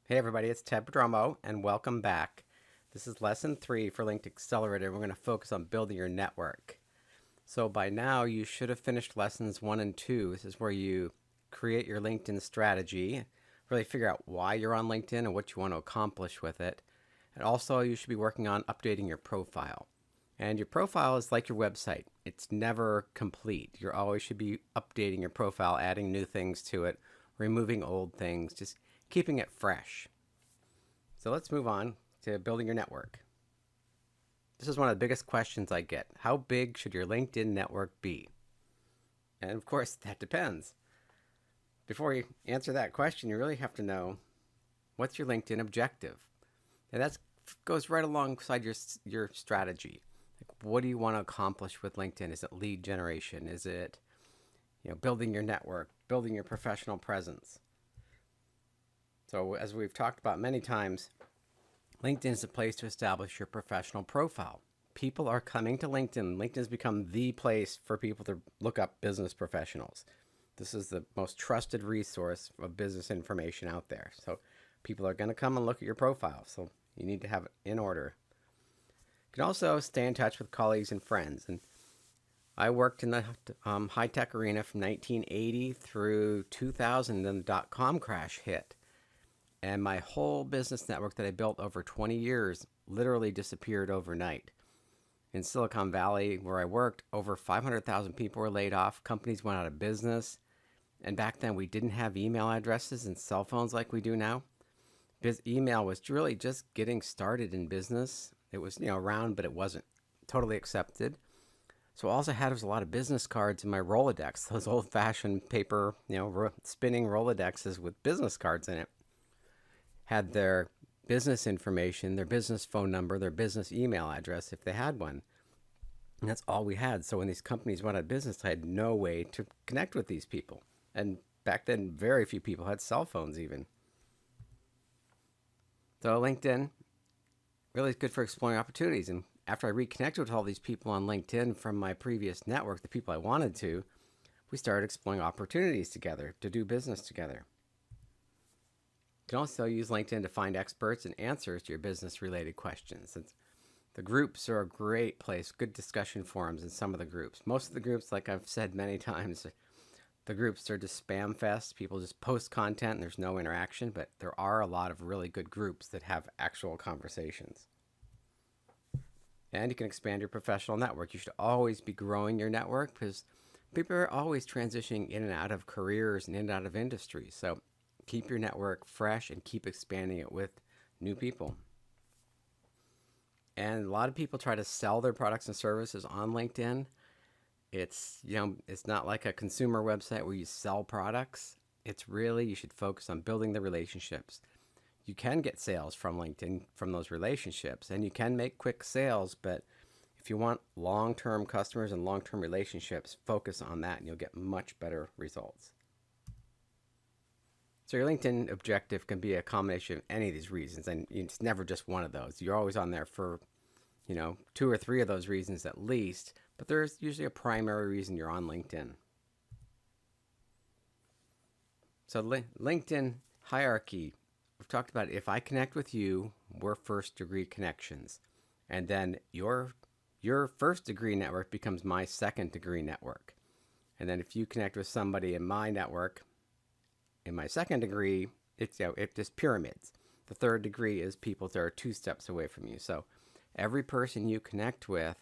Hey everybody, it's Ted Pedromo, and welcome back. This is lesson 3 for Linked Accelerator. We're going to focus on building your network. So by now, you should have finished lessons 1 and 2. This is where you create your LinkedIn strategy, really figure out why you're on LinkedIn and what you want to accomplish with it. And also, you should be working on updating your profile. And your profile is like your website. It's never complete. You always should be updating your profile, adding new things to it, removing old things, just keeping it fresh. So let's move on to building your network. This is one of the biggest questions I get. How big should your LinkedIn network be? And of course, that depends. Before you answer that question, you really have to know what's your LinkedIn objective. And that goes right alongside your strategy. Like, what do you want to accomplish with LinkedIn? Is it lead generation? Is it building your network, building your professional presence? So as we've talked about many times, LinkedIn is a place to establish your professional profile. People are coming to LinkedIn. LinkedIn has become the place for people to look up business professionals. This is the most trusted resource of business information out there. So people are going to come and look at your profile. So you need to have it in order. You can also stay in touch with colleagues and friends. And I worked in the high-tech arena from 1980 through 2000, then the dot-com crash hit. And my whole business network that I built over 20 years literally disappeared overnight. In Silicon Valley, where I worked, over 500,000 people were laid off. Companies went out of business. And back then, we didn't have email addresses and cell phones like we do now. Email was really just getting started in business. It was around, but it wasn't totally accepted. So all I had was a lot of business cards in my Rolodex, those old-fashioned paper, spinning Rolodexes with business cards in it. Had their business information, their business phone number, their business email address if they had one. And that's all we had. So when these companies went out of business, I had no way to connect with these people. And back then, very few people had cell phones even. So LinkedIn really is good for exploring opportunities. And after I reconnected with all these people on LinkedIn from my previous network, the people I wanted to, we started exploring opportunities together to do business together. You can also use LinkedIn to find experts and answers to your business-related questions. The groups are a great place, good discussion forums in some of the groups. Most of the groups, like I've said many times, the groups are just spam fest. People just post content and there's no interaction, but there are a lot of really good groups that have actual conversations. And you can expand your professional network. You should always be growing your network because people are always transitioning in and out of careers and in and out of industries. So keep your network fresh and keep expanding it with new people. And a lot of people try to sell their products and services on LinkedIn. It's not like a consumer website where you sell products. It's really, you should focus on building the relationships. You can get sales from LinkedIn from those relationships, and you can make quick sales, but if you want long-term customers and long-term relationships, focus on that and you'll get much better results. So your LinkedIn objective can be a combination of any of these reasons, and it's never just one of those. You're always on there for, 2 or 3 of those reasons at least, but there's usually a primary reason you're on LinkedIn. So LinkedIn hierarchy, we've talked about if I connect with you, we're first degree connections. And then your first degree network becomes my second degree network. And then if you connect with somebody in my network, in my second degree, it's just pyramids. The third degree is people that are 2 steps away from you. So every person you connect with,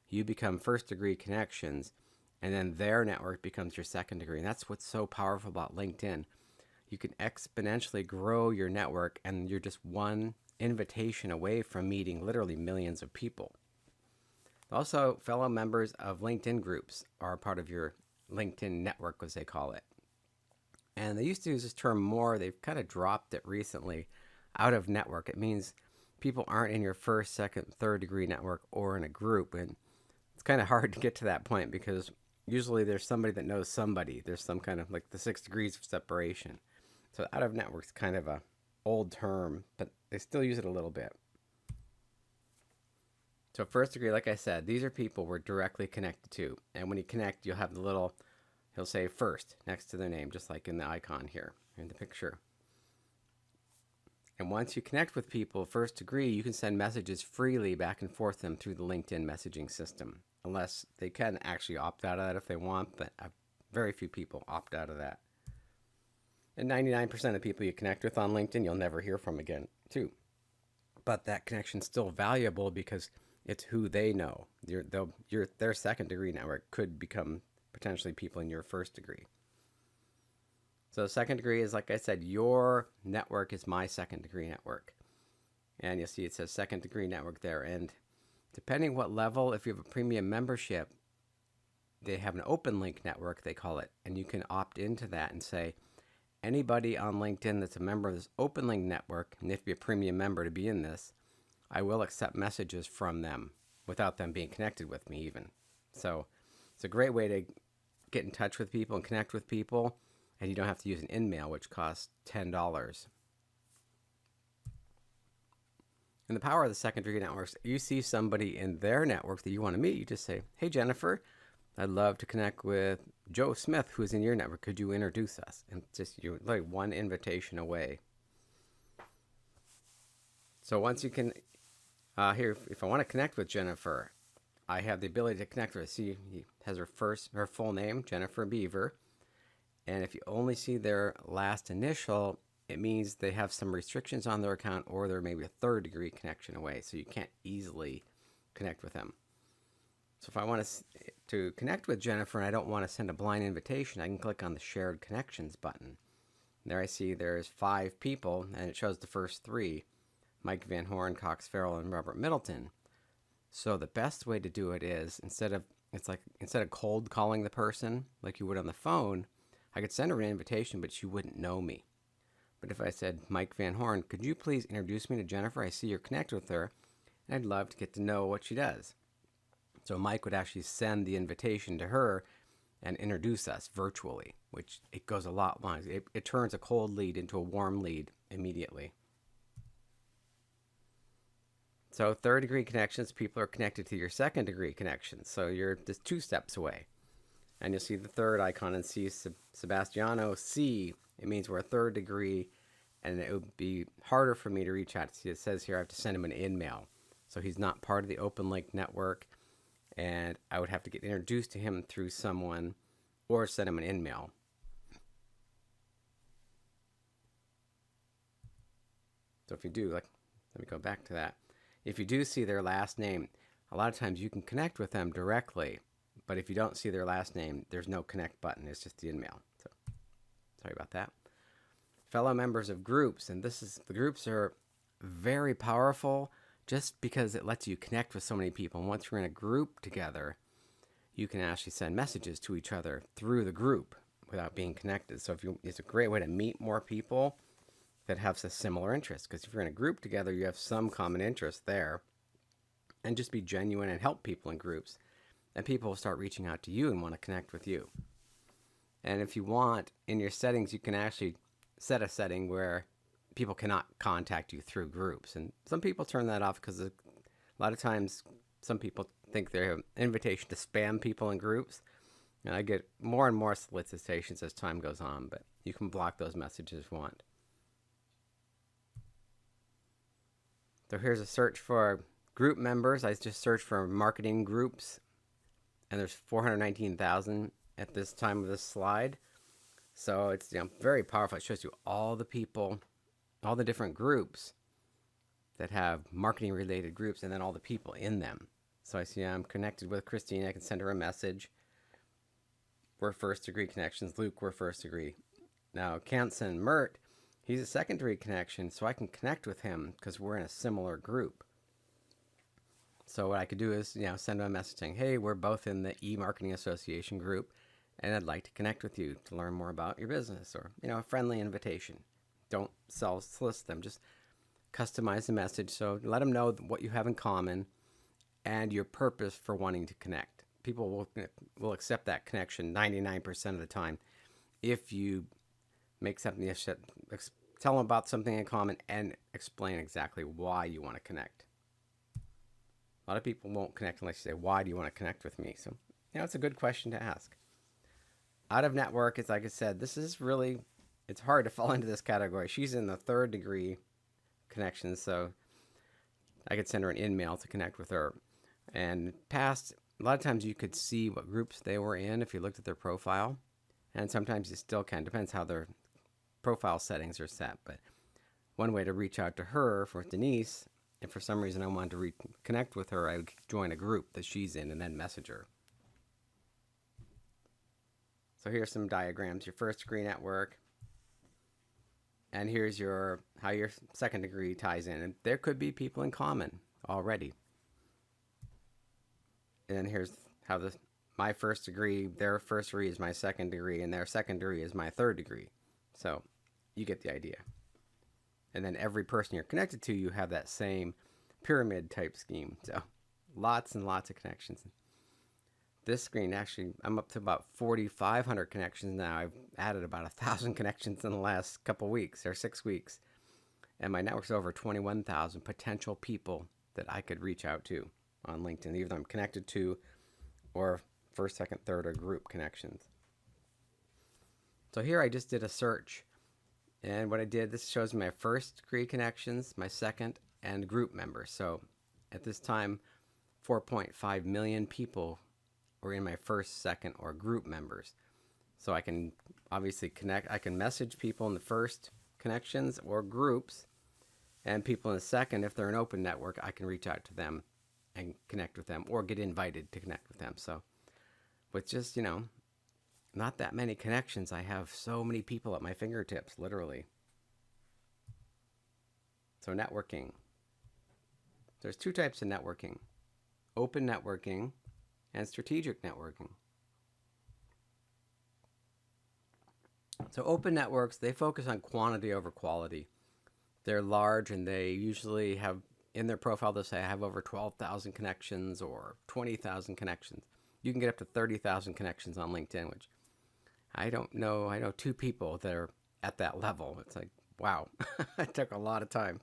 you become first degree connections, and then their network becomes your second degree. And that's what's so powerful about LinkedIn. You can exponentially grow your network, and you're just one invitation away from meeting literally millions of people. Also, fellow members of LinkedIn groups are a part of your LinkedIn network, as they call it. And they used to use this term more. They've kind of dropped it recently. Out of network. It means people aren't in your first, second, third degree network or in a group. And it's kind of hard to get to that point because usually there's somebody that knows somebody. There's some kind of like the 6 degrees of separation. So out of network is kind of a old term, but they still use it a little bit. So first degree, like I said, these are people we're directly connected to. And when you connect, you'll have the little, he'll say first next to their name, just like in the icon here in the picture. And once you connect with people first degree, you can send messages freely back and forth them through the LinkedIn messaging system, unless they can actually opt out of that if they want, but very few people opt out of that. And 99% of people you connect with on LinkedIn, you'll never hear from again, too. But that connection's still valuable because it's who they know. Their second degree network could become potentially people in your first degree. So second degree is, like I said, your network is my second degree network. And you'll see it says second degree network there. And depending what level, if you have a premium membership, they have an open link network, they call it. And you can opt into that and say, anybody on LinkedIn that's a member of this open link network, and if you be a premium member to be in this, I will accept messages from them without them being connected with me even. So it's a great way to get in touch with people and connect with people. And you don't have to use an InMail, which costs $10. And the power of the secondary networks, you see somebody in their network that you want to meet, you just say, hey, Jennifer, I'd love to connect with Joe Smith, who's in your network. Could you introduce us? And just you're like one invitation away. So once you can, here, if I want to connect with Jennifer, I have the ability to connect with her. See, he has her full name, Jennifer Beaver. And if you only see their last initial, it means they have some restrictions on their account, or they're maybe a third degree connection away, so you can't easily connect with them. So if I want to connect with Jennifer and I don't want to send a blind invitation, I can click on the Shared Connections button. There I see there's 5 people, and it shows the first 3, Mike Van Horn, Cox Farrell, and Robert Middleton. So the best way to do it is, instead of cold calling the person like you would on the phone, I could send her an invitation, but she wouldn't know me. But if I said, Mike Van Horn, could you please introduce me to Jennifer? I see you're connected with her, and I'd love to get to know what she does. So Mike would actually send the invitation to her and introduce us virtually, which it goes a lot longer. It turns a cold lead into a warm lead immediately. So third degree connections, people are connected to your second degree connections. So you're just 2 steps away. And you'll see the third icon and see Sebastiano C. It means we're a third degree, and it would be harder for me to reach out. See, it says here I have to send him an InMail. So he's not part of the Open Link network, and I would have to get introduced to him through someone or send him an InMail. So if you do, let me go back to that. If you do see their last name, a lot of times you can connect with them directly. But if you don't see their last name, there's no connect button. It's just the InMail. So sorry about that. Fellow members of groups, and the groups are very powerful just because it lets you connect with so many people. And once you're in a group together, you can actually send messages to each other through the group without being connected. So it's a great way to meet more people that have a similar interest. Because if you're in a group together, you have some common interest there. And just be genuine and help people in groups. And people will start reaching out to you and want to connect with you. And if you want, in your settings, you can actually set a setting where people cannot contact you through groups. And some people turn that off because a lot of times some people think they're an invitation to spam people in groups. And I get more and more solicitations as time goes on, but you can block those messages if you want. So here's a search for group members. I just searched for marketing groups. And there's 419,000 at this time of this slide. So it's very powerful. It shows you all the people, all the different groups that have marketing related groups, and then all the people in them. So I see I'm connected with Christine. I can send her a message. We're first degree connections. Luke, we're first degree. Now, Kansen Mert, he's a second degree connection, so I can connect with him because we're in a similar group. So what I could do is, send them a message saying, hey, we're both in the e-marketing association group, and I'd like to connect with you to learn more about your business, or, a friendly invitation. Don't solicit them. Just customize the message. So let them know what you have in common and your purpose for wanting to connect. People will accept that connection 99% of the time if you make something, tell them about something in common and explain exactly why you want to connect. A lot of people won't connect unless you say, why do you want to connect with me? So, it's a good question to ask. Out of network, it's like I said, it's hard to fall into this category. She's in the third degree connections, so I could send her an in-mail to connect with her. And past, a lot of times you could see what groups they were in if you looked at their profile. And sometimes you still can. Depends how their profile settings are set. But one way to reach out to her for Denise, if for some reason I wanted to reconnect with her, I would join a group that she's in and then message her. So here's some diagrams. Your first degree network. And here's how your second degree ties in. And there could be people in common already. And here's how my first degree, their first degree is my second degree, and their second degree is my third degree. So you get the idea. And then every person you're connected to, you have that same pyramid type scheme. So lots and lots of connections. This screen, actually, I'm up to about 4,500 connections now. I've added about 1,000 connections in the last couple weeks or 6 weeks. And my network's over 21,000 potential people that I could reach out to on LinkedIn, either I'm connected to or first, second, third, or group connections. So here I just did a search. And what I did, this shows me my first degree connections, my second, and group members. So at this time, 4.5 million people were in my first, second, or group members. So I can obviously connect. I can message people in the first connections or groups, and people in the second, if they're an open network, I can reach out to them and connect with them or get invited to connect with them. So with just, not that many connections, I have so many people at my fingertips, literally. So networking. There's two types of networking: open networking and strategic networking. So open networks, they focus on quantity over quality. They're large, and they usually have in their profile, they'll say I have over 12,000 connections or 20,000 connections. You can get up to 30,000 connections on LinkedIn, which I don't know. I know 2 people that are at that level. It's like, wow, it took a lot of time.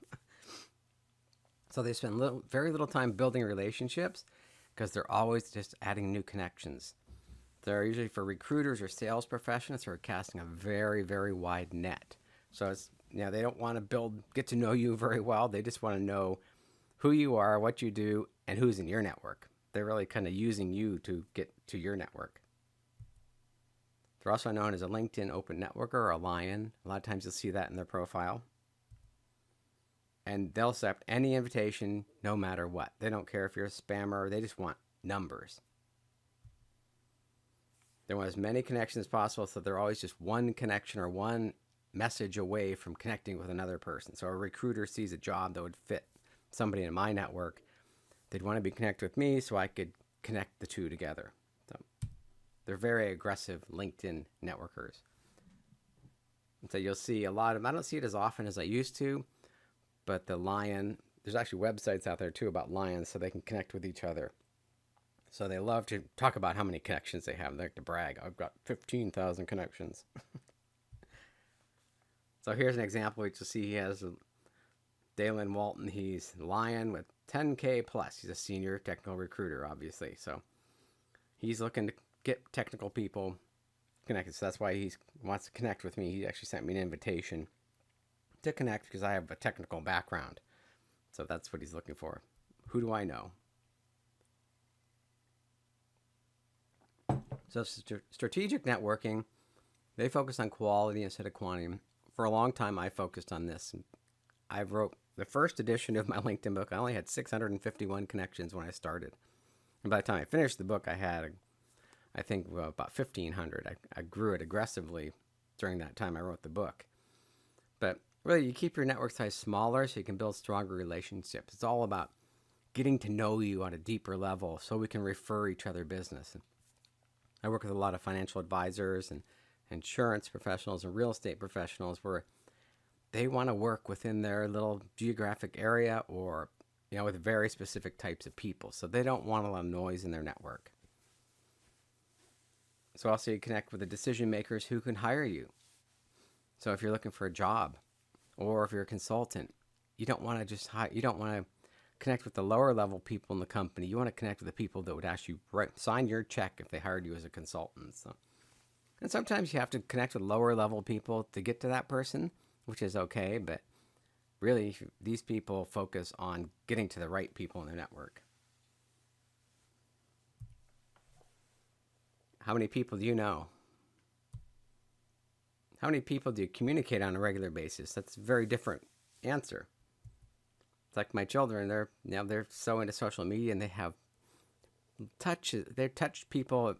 So they spend very little time building relationships because they're always just adding new connections. They're usually for recruiters or sales professionals who are casting a very, very wide net. So it's, they don't want to get to know you very well. They just want to know who you are, what you do, and who's in your network. They're really kind of using you to get to your network. They're also known as a LinkedIn open networker or a lion. A lot of times you'll see that in their profile. And they'll accept any invitation no matter what. They don't care if you're a spammer. They just want numbers. They want as many connections as possible, so they're always just one connection or one message away from connecting with another person. So a recruiter sees a job that would fit somebody in my network. They'd want to be connected with me so I could connect the two together. So they're very aggressive LinkedIn networkers. And so you'll see a lot of, I don't see it as often as I used to, but the lion, there's actually websites out there too about lions so they can connect with each other. So they love to talk about how many connections they have. They like to brag, I've got 15,000 connections. So here's an example. You'll see he has Dalen Walton. He's lion with 10K plus. He's a senior technical recruiter, obviously. So he's looking to get technical people connected. So that's why he wants to connect with me. He actually sent me an invitation to connect because I have a technical background. So that's what he's looking for. Who do I know? So strategic networking, they focus on quality instead of quantity. For a long time, I focused on this. I wrote the first edition of my LinkedIn book. I only had 651 connections when I started. And by the time I finished the book, I had, I think, about 1,500. I grew it aggressively during that time I wrote the book. But really, you keep your network size smaller so you can build stronger relationships. It's all about getting to know you on a deeper level so we can refer each other business. I work with a lot of financial advisors and insurance professionals and real estate professionals where they want to work within their little geographic area or, with very specific types of people. So they don't want a lot of noise in their network. So also you connect with the decision makers who can hire you. So if you're looking for a job or if you're a consultant, you don't want to connect with the lower level people in the company. You want to connect with the people that would actually sign your check if they hired you as a consultant. So, and sometimes you have to connect with lower level people to get to that person, which is okay, but Really, these people focus on getting to the right people in their network. How many people do you know? How many people do you communicate on a regular basis? That's a very different answer. It's like my children, they're so into social media, and they have they touch people,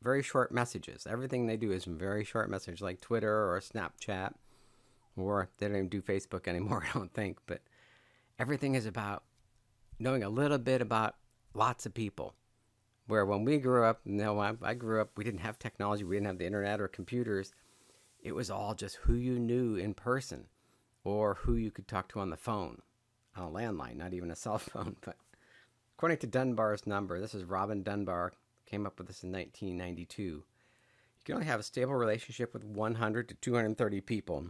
very short messages. Everything they do is very short message, like Twitter or Snapchat, or they don't even do Facebook anymore, I don't think. But everything is about knowing a little bit about lots of people. Where when we grew up, I grew up, we didn't have technology, we didn't have the internet or computers. It was all just who you knew in person or who you could talk to on the phone, on a landline, not even a cell phone. But according to Dunbar's number, this is Robin Dunbar, came up with this in 1992. You can only have a stable relationship with 100 to 230 people.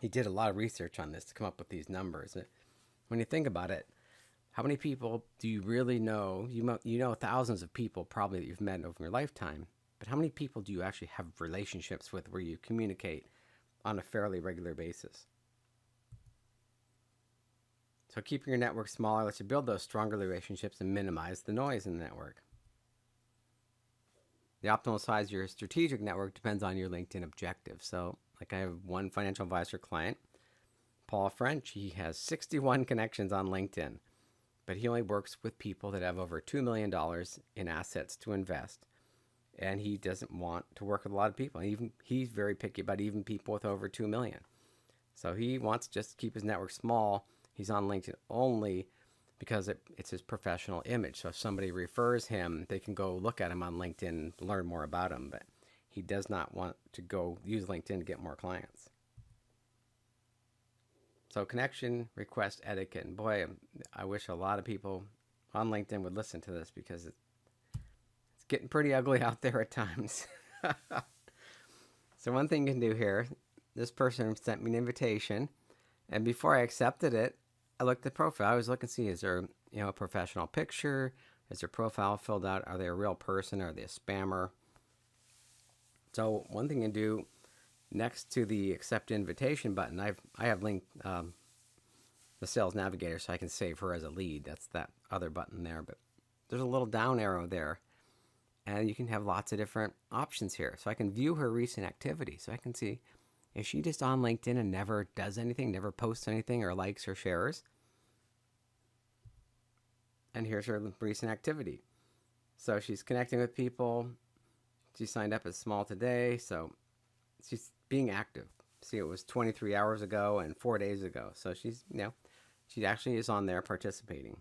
He did a lot of research on this to come up with these numbers. When you think about it, how many people do you really know? You know thousands of people probably that you've met over your lifetime, but how many people do you actually have relationships with where you communicate on a fairly regular basis? So keeping your network smaller lets you build those stronger relationships and minimize the noise in the network. The optimal size of your strategic network depends on your LinkedIn objective. So like I have one financial advisor client, Paul French. He has 61 connections on LinkedIn, but he only works with people that have over $2 million in assets to invest. And he doesn't want to work with a lot of people. He's very picky about even people with over 2 million. So he wants to just keep his network small. He's on LinkedIn only because it's his professional image. So if somebody refers him, they can go look at him on LinkedIn and learn more about him. But he does not want to go use LinkedIn to get more clients. So connection request etiquette. And boy, I wish a lot of people on LinkedIn would listen to this because it's getting pretty ugly out there at times. So one thing you can do here, this person sent me an invitation, and before I accepted it, I looked at the profile. I was looking to see, is there a professional picture? Is their profile filled out? Are they a real person? Are they a spammer? So one thing you can do, next to the accept invitation button, I have linked the sales navigator so I can save her as a lead. That's that other button there. But there's a little down arrow there, and you can have lots of different options here. So I can view her recent activity. So I can see, is she just on LinkedIn and never does anything, never posts anything or likes or shares? And here's her recent activity. So she's connecting with people. She signed up as small today, so she's being active. See, it was 23 hours ago and 4 days ago. So she's, she actually is on there participating.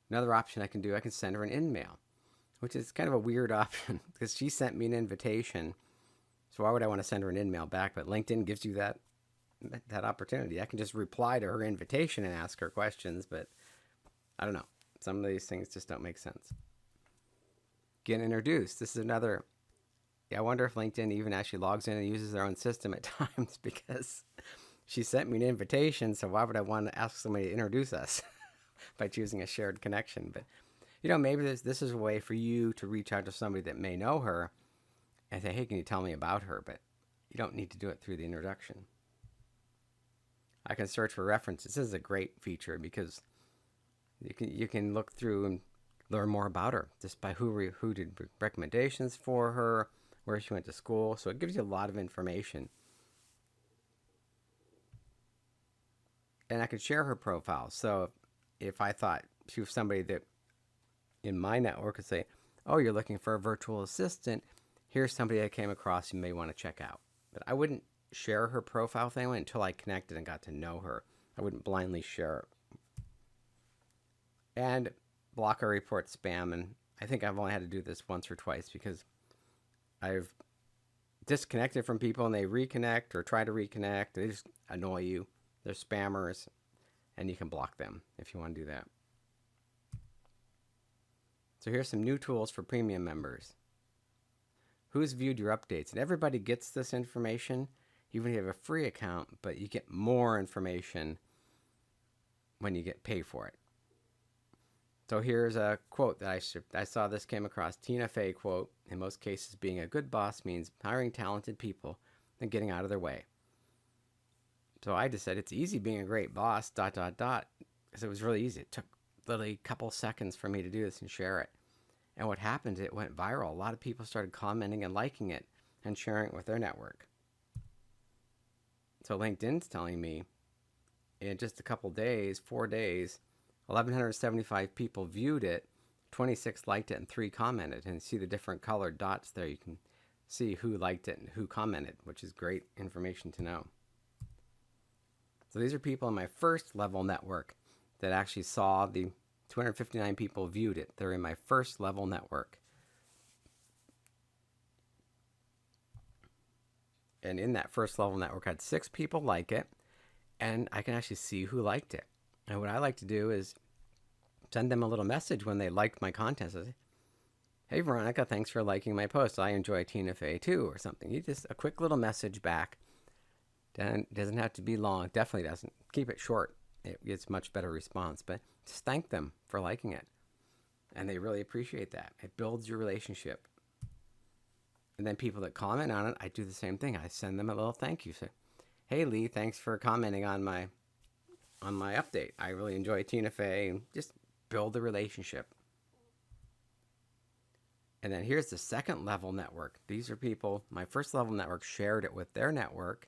Another option I can do, I can send her an in-mail, which is kind of a weird option because she sent me an invitation. So why would I want to send her an in-mail back? But LinkedIn gives you that opportunity. I can just reply to her invitation and ask her questions, but I don't know. Some of these things just don't make sense. Get introduced. This is another. I wonder if LinkedIn even actually logs in and uses their own system at times because she sent me an invitation. So why would I want to ask somebody to introduce us by choosing a shared connection? But maybe this is a way for you to reach out to somebody that may know her and say, hey, can you tell me about her? But you don't need to do it through the introduction. I can search for references. This is a great feature because you can look through and learn more about her just by who did recommendations for her, where she went to school. So it gives you a lot of information. And I could share her profile. So if I thought she was somebody that in my network could say, oh, you're looking for a virtual assistant, here's somebody I came across you may want to check out. But I wouldn't share her profile thing until I connected and got to know her. I wouldn't blindly share it. And block or report spam. And I think I've only had to do this once or twice because I've disconnected from people and they reconnect or try to reconnect. They just annoy you. They're spammers, and you can block them if you want to do that. So here's some new tools for premium members. Who's viewed your updates? And everybody gets this information, even if you have a free account, but you get more information when you get paid for it. So here's a quote that I saw. This came across. Tina Fey quote: in most cases, being a good boss means hiring talented people and getting out of their way. So I just said, it's easy being a great boss, ... because it was really easy. It took literally a couple seconds for me to do this and share it. And what happened, it went viral. A lot of people started commenting and liking it and sharing it with their network. So LinkedIn's telling me in just a couple days, 4 days, 1,175 people viewed it, 26 liked it, and 3 commented. And see the different colored dots there. You can see who liked it and who commented, which is great information to know. So these are people in my first level network that actually saw the 259 people viewed it. They're in my first level network. And in that first level network, I had 6 people like it, and I can actually see who liked it. And what I like to do is send them a little message when they liked my content. I say, hey, Veronica, thanks for liking my post. I enjoy Tina Fey too, or something. You just a quick little message back. It doesn't have to be long. Definitely doesn't. Keep it short. It gets much better response. But just thank them for liking it. And they really appreciate that. It builds your relationship. And then people that comment on it, I do the same thing. I send them a little thank you. Say, hey, Lee, thanks for commenting on my update. I really enjoy Tina Fey. And just build the relationship. And then here's the second level network. These are people, my first level network shared it with their network,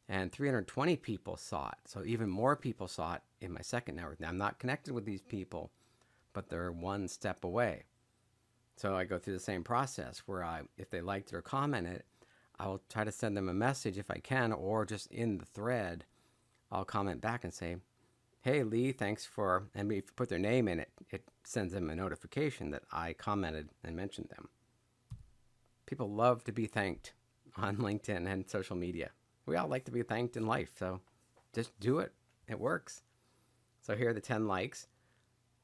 and 320 people saw it. So even more people saw it in my second network. Now, I'm not connected with these people, but they're one step away. So I go through the same process where if they liked or commented, I will try to send them a message if I can, or just in the thread, I'll comment back and say, hey, Lee, thanks for, and if you put their name in it, it sends them a notification that I commented and mentioned them. People love to be thanked on LinkedIn and social media. We all like to be thanked in life, so just do it. It works. So here are the 10 likes.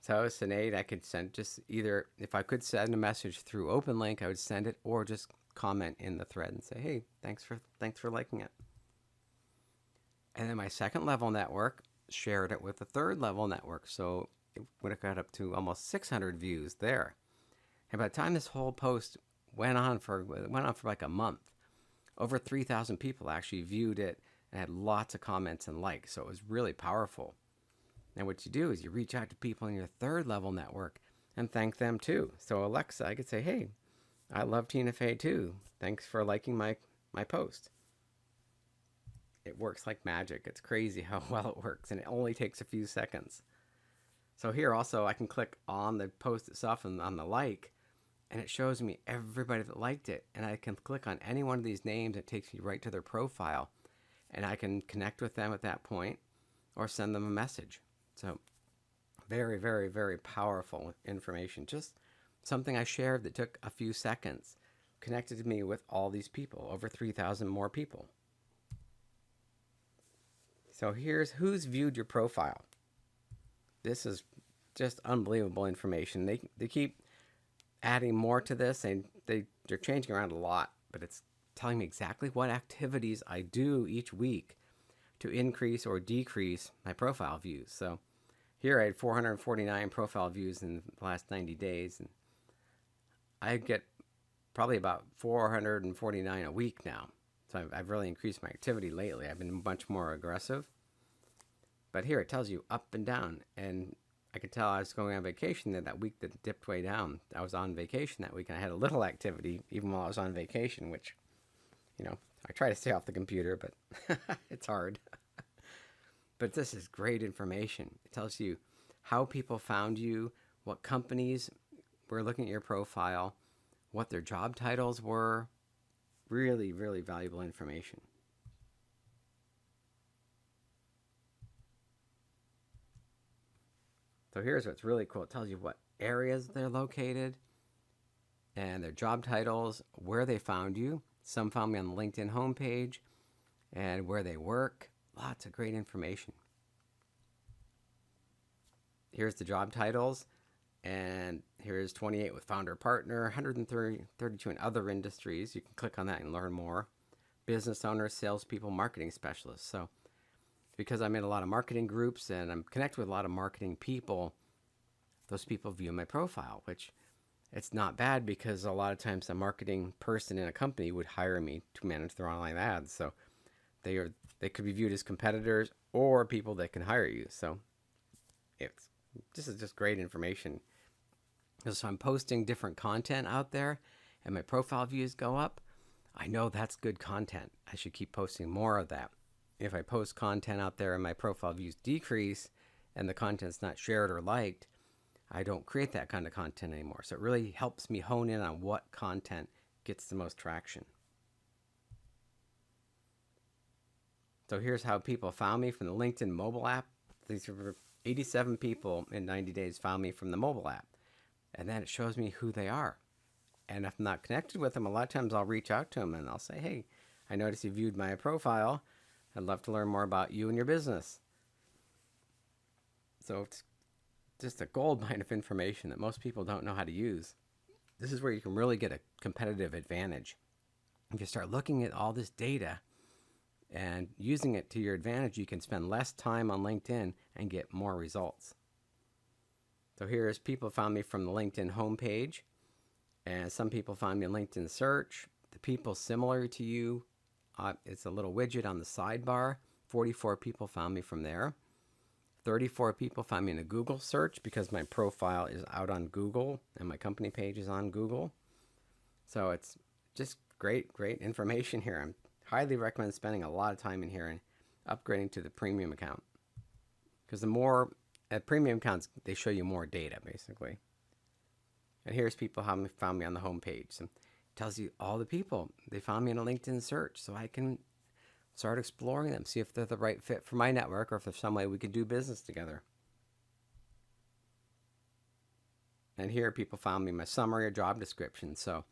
So Sinead, I could send just either, if I could send a message through OpenLink, I would send it, or just comment in the thread and say, hey, thanks for liking it. And then my second level network shared it with the third level network, so it would have got up to almost 600 views there. And by the time this whole post went on for like a month, over 3,000 people actually viewed it and had lots of comments and likes. So it was really powerful. And what you do is you reach out to people in your third level network and thank them too. So Alexa, I could say, hey, I love Tina Fey too. Thanks for liking my post. It works like magic. It's crazy how well it works, and it only takes a few seconds. So here also I can click on the post itself and on the like, and it shows me everybody that liked it. And I can click on any one of these names. It takes me right to their profile, and I can connect with them at that point or send them a message. So very, very, very powerful information. Just something I shared that took a few seconds connected me with all these people, over 3,000 more people. So here's who's viewed your profile. This is just unbelievable information. They keep adding more to this, and they're changing around a lot, but it's telling me exactly what activities I do each week to increase or decrease my profile views. So here I had 449 profile views in the last 90 days, and I get probably about 449 a week now. So I've really increased my activity lately. I've been much more aggressive. But here it tells you up and down. And I could tell I was going on vacation that week that dipped way down. I was on vacation that week, and I had a little activity even while I was on vacation, which, I try to stay off the computer, but it's hard. But this is great information. It tells you how people found you, what companies were looking at your profile, what their job titles were. Really, really valuable information. So here's what's really cool. It tells you what areas they're located and their job titles, where they found you. Some found me on the LinkedIn homepage, and where they work. Lots of great information. Here's the job titles, and here's 28 with founder partner, 132 in other industries. You can click on that and learn more. Business owners, salespeople, marketing specialists. So because I'm in a lot of marketing groups and I'm connected with a lot of marketing people, those people view my profile, which it's not bad, because a lot of times a marketing person in a company would hire me to manage their online ads. So They could be viewed as competitors or people that can hire you. So this is just great information. So I'm posting different content out there and my profile views go up. I know that's good content. I should keep posting more of that. If I post content out there and my profile views decrease and the content's not shared or liked, I don't create that kind of content anymore. So it really helps me hone in on what content gets the most traction. So here's how people found me from the LinkedIn mobile app. These were 87 people in 90 days found me from the mobile app. And then it shows me who they are. And if I'm not connected with them, a lot of times I'll reach out to them and I'll say, hey, I noticed you viewed my profile. I'd love to learn more about you and your business. So it's just a gold mine of information that most people don't know how to use. This is where you can really get a competitive advantage. If you start looking at all this data and using it to your advantage, you can spend less time on LinkedIn and get more results. So here's people found me from the LinkedIn homepage, and some people found me in LinkedIn search. The people similar to you, it's a little widget on the sidebar. 44 people found me from there. 34 people found me in a Google search because my profile is out on Google and my company page is on Google. So it's just great information here. I highly recommend spending a lot of time in here and upgrading to the premium account. Because the more premium accounts, they show you more data basically. And here's people who found me on the home page. So it tells you all the people. They found me in a LinkedIn search, so I can start exploring them, see if they're the right fit for my network or if there's some way we could do business together. And here people found me in my summary or job description. So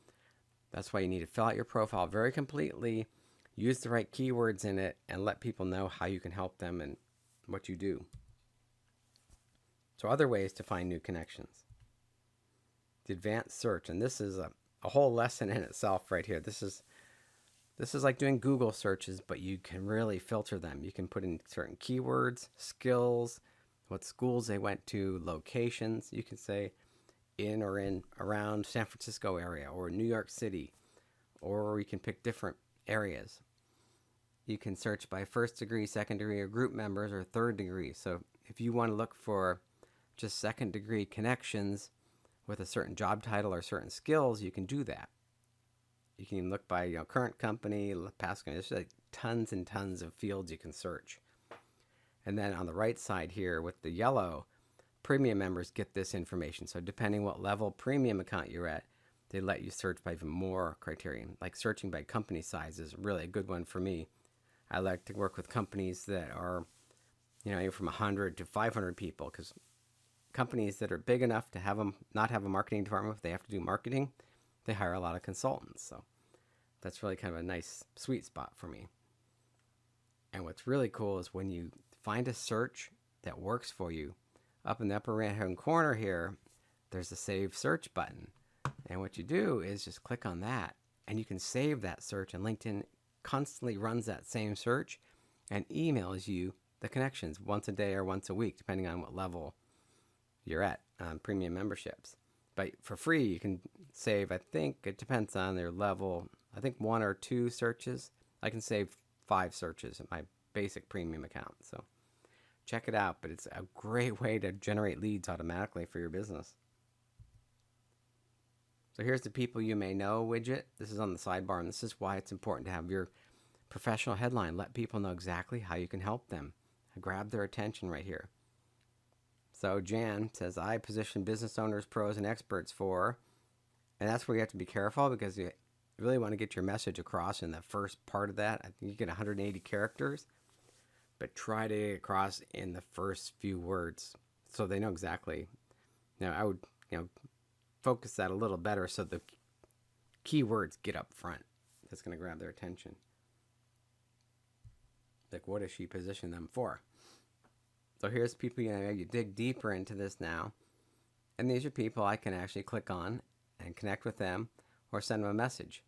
that's why you need to fill out your profile very completely, use the right keywords in it, and let people know how you can help them and what you do. So other ways to find new connections. The advanced search, and this is a whole lesson in itself right here. This is like doing Google searches, but you can really filter them. You can put in certain keywords, skills, what schools they went to, locations. You can say in or around San Francisco area or New York City, or you can pick different areas. You can search by first degree, second degree, or group members, or third degree. So if you want to look for just second degree connections with a certain job title or certain skills, you can do that. You can look by current company, past company. There's like tons and tons of fields you can search. And then on the right side here with the yellow, premium members get this information. So depending what level premium account you're at, they let you search by even more criterion. Like searching by company size is really a good one for me. I like to work with companies that are, anywhere from 100 to 500 people, because companies that are big enough to not have a marketing department, if they have to do marketing, they hire a lot of consultants. So that's really kind of a nice sweet spot for me. And what's really cool is when you find a search that works for you, up in the upper right hand corner here, there's a save search button. And what you do is just click on that and you can save that search, and LinkedIn constantly runs that same search and emails you the connections once a day or once a week, depending on what level you're at on premium memberships. But for free, you can save, I think it depends on their level, I think 1 or 2 searches. I can save 5 searches in my basic premium account. So check it out, but it's a great way to generate leads automatically for your business. So here's the people you may know widget. This is on the sidebar, and this is why it's important to have your professional headline. Let people know exactly how you can help them. Grab their attention right here. So Jan says, I position business owners, pros, and experts for, and that's where you have to be careful, because you really want to get your message across in the first part of that. I think you get 180 characters, but try to get across in the first few words so they know exactly. I would, focus that a little better so the keywords get up front. That's going to grab their attention. Like, what does she position them for? So here's people, you dig deeper into this now. And these are people I can actually click on and connect with them or send them a message.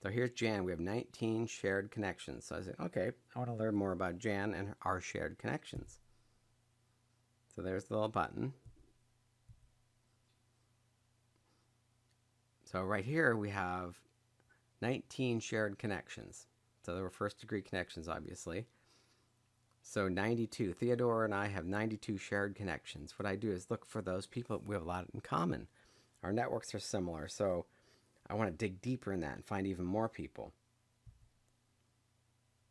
So here's Jan. We have 19 shared connections. So I said, okay, I want to learn more about Jan and our shared connections. So there's the little button. So right here we have 19 shared connections. So there were first degree connections, obviously. So 92. Theodore and I have 92 shared connections. What I do is look for those people. We have a lot in common. Our networks are similar. So I want to dig deeper in that and find even more people.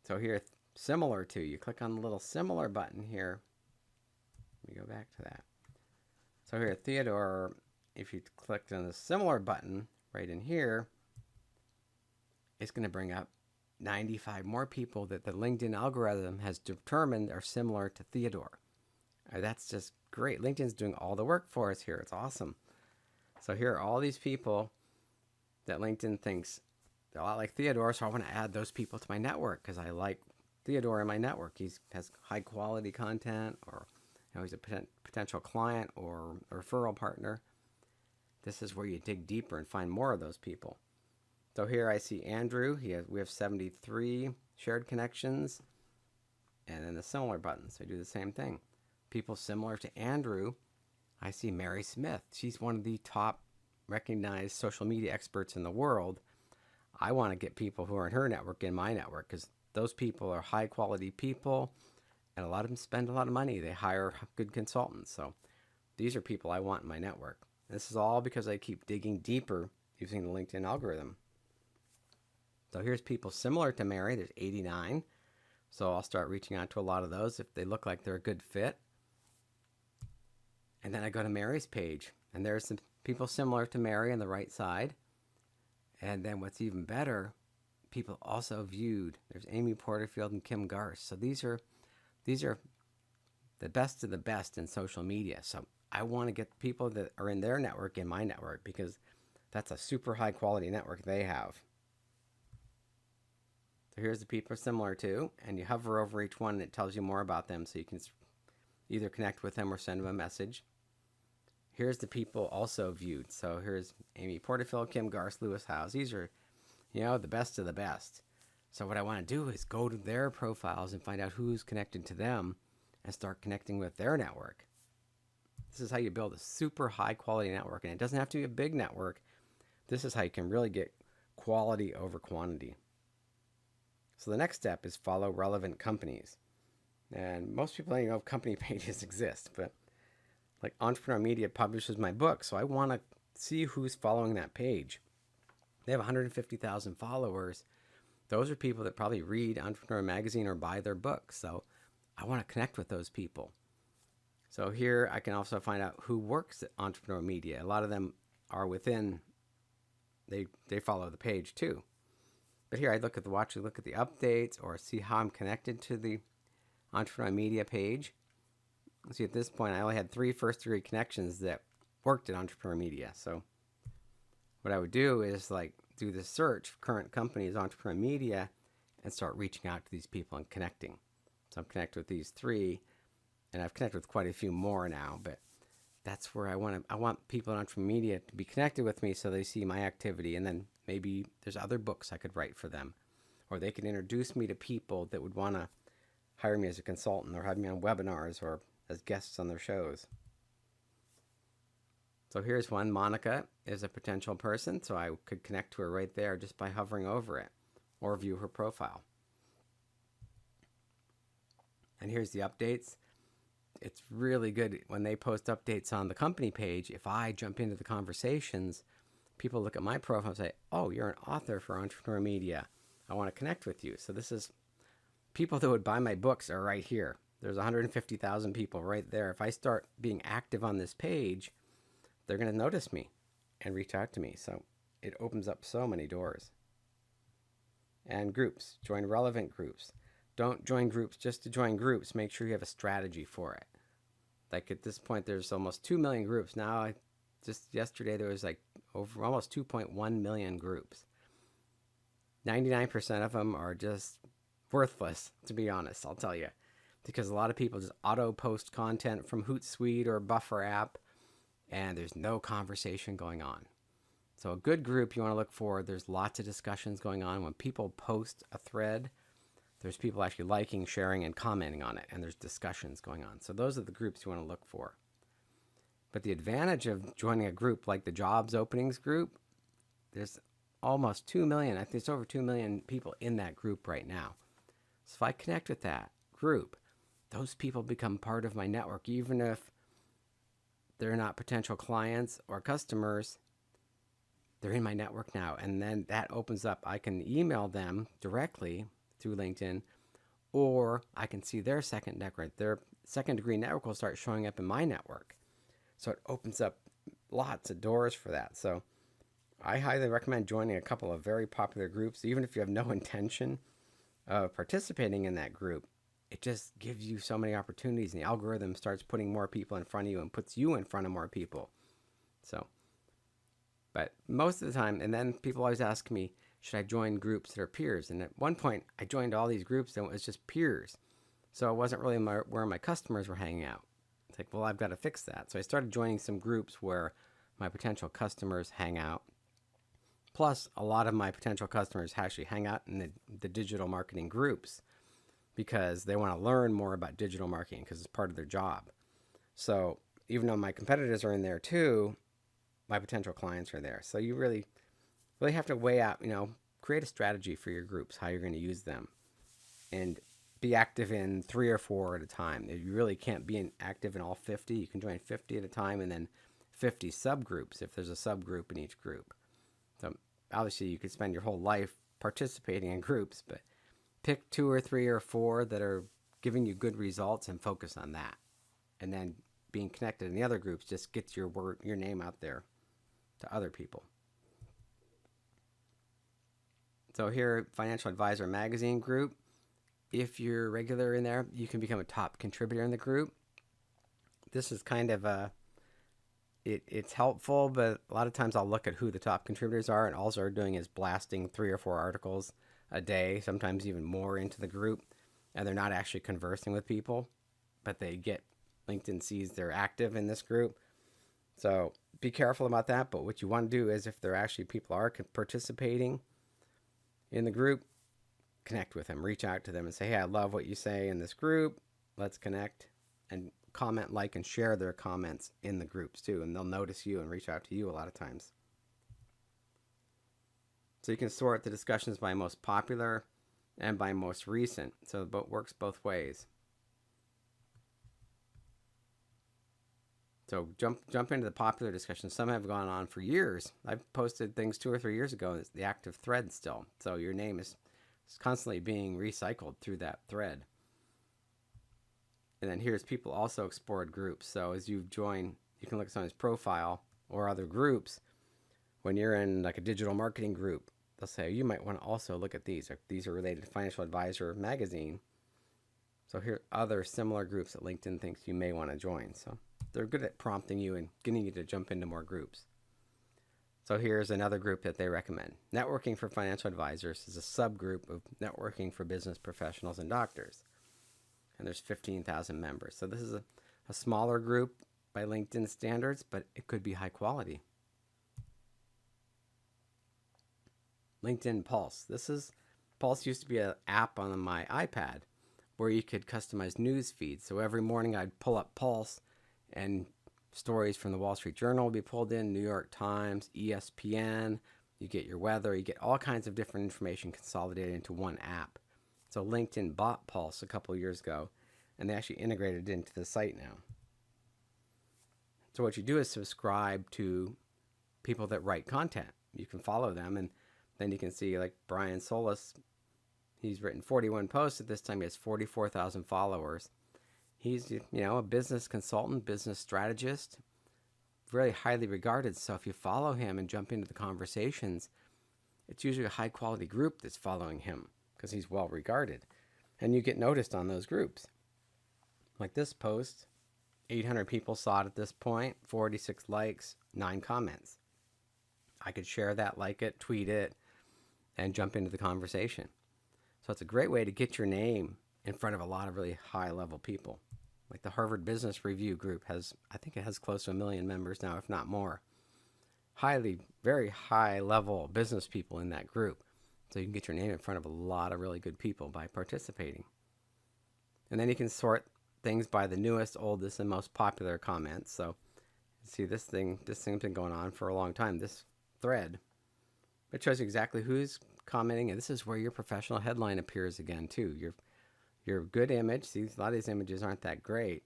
So here, similar to, you click on the little similar button here. Let me go back to that. So here, Theodore, if you clicked on the similar button right in here, it's going to bring up 95 more people that the LinkedIn algorithm has determined are similar to Theodore. That's just great. LinkedIn's doing all the work for us here. It's awesome. So here are all these people that LinkedIn thinks they're a lot like Theodore, so I want to add those people to my network because I like Theodore in my network. He has high quality content, or he's a potential client or a referral partner. This is where you dig deeper and find more of those people. So here I see Andrew. We have 73 shared connections, and then the similar button. So I do the same thing. People similar to Andrew. I see Mary Smith. She's one of the top recognized social media experts in the world. I want to get people who are in her network in my network because those people are high quality people, and a lot of them spend a lot of money. They hire good consultants. So these are people I want in my network. This is all because I keep digging deeper using the LinkedIn algorithm. So here's people similar to Mary. There's 89. So I'll start reaching out to a lot of those if they look like they're a good fit. And then I go to Mary's page, and there's some people similar to Mary on the right side. And then what's even better, people also viewed. There's Amy Porterfield and Kim Garst. So these are the best of the best in social media. So I want to get people that are in their network in my network because that's a super high quality network they have. So here's the people similar to, and you hover over each one and it tells you more about them so you can either connect with them or send them a message. Here's the people also viewed. So here's Amy Porterfield, Kim Garst, Lewis Howes. These are, the best of the best. So what I want to do is go to their profiles and find out who's connected to them and start connecting with their network. This is how you build a super high quality network. And it doesn't have to be a big network. This is how you can really get quality over quantity. So the next step is follow relevant companies. And most people don't know if company pages exist, but like Entrepreneur Media publishes my book, so I want to see who's following that page. They have 150,000 followers. Those are people that probably read Entrepreneur Magazine or buy their books. So I want to connect with those people. So here I can also find out who works at Entrepreneur Media. A lot of them are within, they follow the page too. But here I look at the updates or see how I'm connected to the Entrepreneur Media page. See, at this point, I only had 3 first-degree connections that worked at Entrepreneur Media. So what I would do is do the search for current companies, Entrepreneur Media, and start reaching out to these people and connecting. So I'm connected with these 3, and I've connected with quite a few more now. But that's where I want people at Entrepreneur Media to be connected with me so they see my activity, and then maybe there's other books I could write for them, or they can introduce me to people that would want to hire me as a consultant or have me on webinars or as guests on their shows. So here's one. Monica is a potential person, so I could connect to her right there just by hovering over it or view her profile. And here's the updates. It's really good when they post updates on the company page. If I jump into the conversations, people look at my profile and say, oh, you're an author for Entrepreneur Media. I want to connect with you. So this is people that would buy my books are right here. There's 150,000 people right there. If I start being active on this page, they're going to notice me and reach out to me. So it opens up so many doors. And groups. Join relevant groups. Don't join groups just to join groups. Make sure you have a strategy for it. Like at this point, there's almost 2 million groups. Now, just yesterday, there was over almost 2.1 million groups. 99% of them are just worthless, to be honest, I'll tell you. Because a lot of people just auto-post content from Hootsuite or Buffer app, and there's no conversation going on. So a good group you want to look for, there's lots of discussions going on. When people post a thread, there's people actually liking, sharing, and commenting on it, and there's discussions going on. So those are the groups you want to look for. But the advantage of joining a group like the jobs openings group, there's almost 2 million. I think it's over 2 million people in that group right now. So if I connect with that group, those people become part of my network, even if they're not potential clients or customers. They're in my network now. And then that opens up. I can email them directly through LinkedIn, or I can see their second network. Their second degree network will start showing up in my network. So it opens up lots of doors for that. So I highly recommend joining a couple of very popular groups, even if you have no intention of participating in that group. It just gives you so many opportunities, and the algorithm starts putting more people in front of you and puts you in front of more people. So, but most of the time, and then people always ask me, should I join groups that are peers? And at one point, I joined all these groups and it was just peers. So it wasn't really where my customers were hanging out. It's like, well, I've got to fix that. So I started joining some groups where my potential customers hang out. Plus, a lot of my potential customers actually hang out in the digital marketing groups because they want to learn more about digital marketing because it's part of their job. So even though my competitors are in there too, my potential clients are there. So you really have to weigh out, create a strategy for your groups, how you're going to use them, and be active in 3 or 4 at a time. If you really can't be active in all 50, you can join 50 at a time and then 50 subgroups if there's a subgroup in each group. So obviously you could spend your whole life participating in groups, but pick 2 or 3 or 4 that are giving you good results and focus on that. And then being connected in the other groups just gets your name out there to other people. So here, Financial Advisor Magazine group. If you're regular in there, you can become a top contributor in the group. This is kind of it's helpful, but a lot of times I'll look at who the top contributors are, and all they're doing is blasting 3 or 4 articles a day, sometimes even more into the group, and they're not actually conversing with people, but LinkedIn sees they're active in this group. So be careful about that, but what you want to do is if people are participating in the group, connect with them, reach out to them and say, hey, I love what you say in this group. Let's connect, and comment, like, and share their comments in the groups too. And they'll notice you and reach out to you a lot of times. So you can sort the discussions by most popular and by most recent. So it works both ways. So jump into the popular discussions. Some have gone on for years. I've posted things 2 or 3 years ago. It's the active thread still. So your name is constantly being recycled through that thread. And then here's people also explored groups. So as you join, you can look at someone's profile or other groups. When you're in like a digital marketing group, they'll say, you might want to also look at these. These are related to Financial Advisor Magazine. So here are other similar groups that LinkedIn thinks you may want to join. So they're good at prompting you and getting you to jump into more groups. So here's another group that they recommend. Networking for Financial Advisors is a subgroup of networking for business professionals and doctors. And there's 15,000 members. So this is a smaller group by LinkedIn standards, but it could be high quality. LinkedIn Pulse. Pulse used to be an app on my iPad where you could customize news feeds. So every morning I'd pull up Pulse and stories from the Wall Street Journal will be pulled in, New York Times, ESPN. You get your weather, you get all kinds of different information consolidated into one app. So LinkedIn bought Pulse a couple of years ago, and they actually integrated it into the site now. So what you do is subscribe to people that write content. You can follow them, and then you can see like Brian Solis. He's written 41 posts. At this time, he has 44,000 followers. He's, a business consultant, business strategist, very highly regarded. So if you follow him and jump into the conversations, it's usually a high quality group that's following him because he's well regarded. And you get noticed on those groups. Like this post, 800 people saw it at this point, 46 likes, 9 comments. I could share that, like it, tweet it, and jump into the conversation. So it's a great way to get your name in front of a lot of really high level people. Like the Harvard Business Review group I think it has close to 1 million members now, if not more. Very high level business people in that group. So you can get your name in front of a lot of really good people by participating. And then you can sort things by the newest, oldest, and most popular comments. So see this thing's been going on for a long time, this thread. It shows you exactly who's commenting, and this is where your professional headline appears again too. Your good image. See, a lot of these images aren't that great.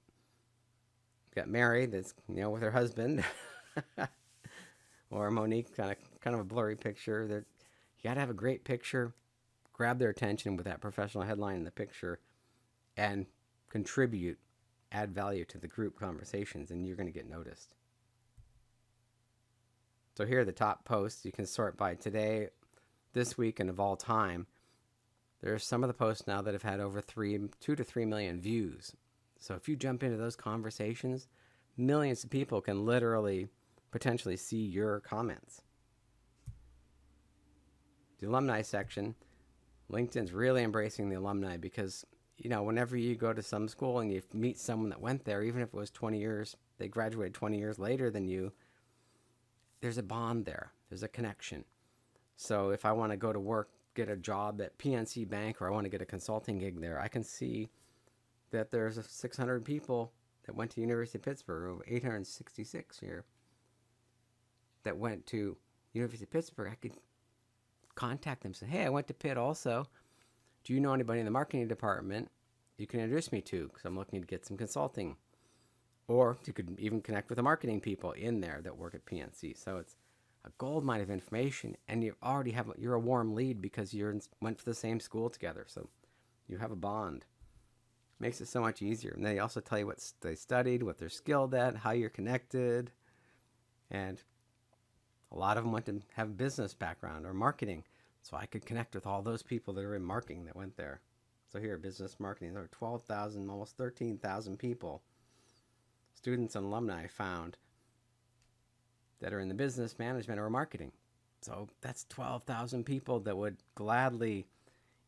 Got Mary that's with her husband, or Monique, kind of a blurry picture. You got to have a great picture, grab their attention with that professional headline in the picture, and contribute, add value to the group conversations, and you're going to get noticed. So here are the top posts. You can sort by today, this week, and of all time. There's some of the posts now that have had over 2 to 3 million views. So if you jump into those conversations, millions of people can literally, potentially see your comments. The alumni section, LinkedIn's really embracing the alumni because, whenever you go to some school and you meet someone that went there, even if it was 20 years, they graduated 20 years later than you, there's a bond there. There's a connection. So if I want to go to work, get a job at PNC Bank, or I want to get a consulting gig there, I can see that there's 600 people that went to University of Pittsburgh, or 866 here, that went to University of Pittsburgh. I could contact them and say, hey, I went to Pitt also. Do you know anybody in the marketing department you can introduce me to? Because I'm looking to get some consulting. Or you could even connect with the marketing people in there that work at PNC. So it's a gold mine of information, and you're a warm lead because you went to the same school together. So you have a bond. Makes it so much easier. And they also tell you what they studied, what they're skilled at, how you're connected. And a lot of them went to have a business background or marketing. So I could connect with all those people that are in marketing that went there. So here, business marketing, there are 12,000, almost 13,000 people, students and alumni found, that are in the business, management, or marketing. So that's 12,000 people that would gladly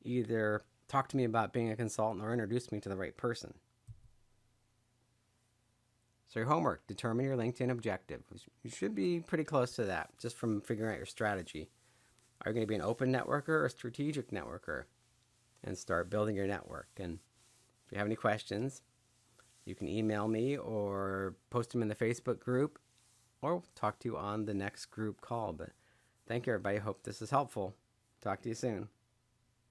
either talk to me about being a consultant or introduce me to the right person. So your homework, determine your LinkedIn objective. You should be pretty close to that just from figuring out your strategy. Are you going to be an open networker or a strategic networker? And start building your network. And if you have any questions, you can email me or post them in the Facebook group, or talk to you on the next group call. But thank you, everybody. Hope this is helpful. Talk to you soon.